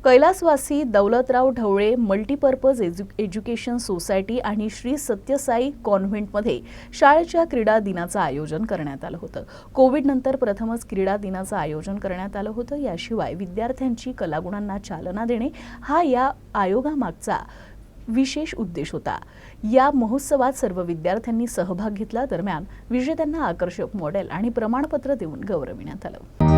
कैलासवासी Daulatrao Dhawale multipurpose education society आणि श्री सत्यसाई कॉन्व्हेंटमध्ये शाळेच्या क्रीडा दिनाचं आयोजन करण्यात आलं होतं। कोविड नंतर प्रथमच क्रीडा दिनाचं आयोजन करण्यात आलं होतं। याशिवाय विद्यार्थ्यांची कलागुणांना चालना देणे हा या आयोगामागचा विशेष उद्देश होता। या महोत्सवात सर्व विद्यार्थ्यांनी सहभाग घेतला। दरम्यान विजेत्यांना आकर्षक मॉडेल आणि प्रमाणपत्र देऊन गौरविण्यात आलं।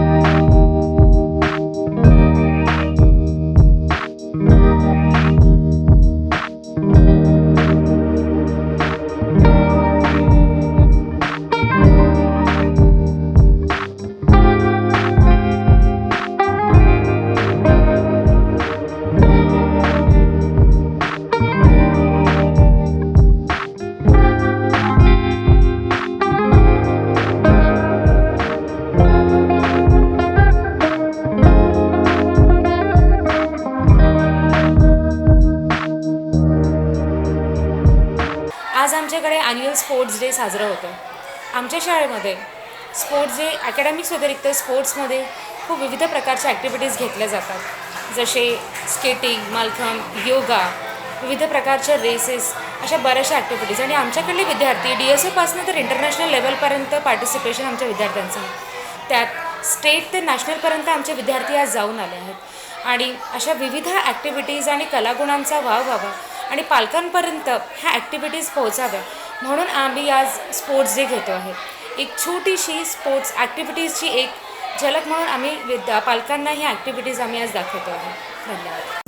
आज आमच्याकडे ॲन्युअल स्पोर्ट्स डे साजरा होतो। आमच्या शाळेमध्ये स्पोर्ट्स डे अकॅडमिक्स व्यतिरिक्त स्पोर्ट्समध्ये खूप विविध प्रकारच्या ॲक्टिव्हिटीज घेतल्या जातात, जसे स्केटिंग, मालखंब, योगा, विविध प्रकारच्या रेसेस, अशा बऱ्याचशा ॲक्टिव्हिटीज। आणि आमच्याकडले विद्यार्थी DSOपासून तर इंटरनॅशनल लेवलपर्यंत पार्टिसिपेशन आमच्या विद्यार्थ्यांचं आहे। त्यात स्टेट ते नॅशनलपर्यंत आमचे विद्यार्थी आज जाऊन आले आहेत। आणि अशा विविध ॲक्टिव्हिटीज आणि कलागुणांचा वाव व्हावा आणि पालकांपर्यंत ह्या ॲक्टिव्हिटीज पोहोचाव्या म्हणून आम्ही आज स्पोर्ट्स डे घेतो आहे। एक छोटीशी स्पोर्ट्स ॲक्टिव्हिटीजची एक झलक म्हणून आम्ही पालकांना ह्या ॲक्टिव्हिटीज आम्ही आज दाखवतो आहे। धन्यवाद।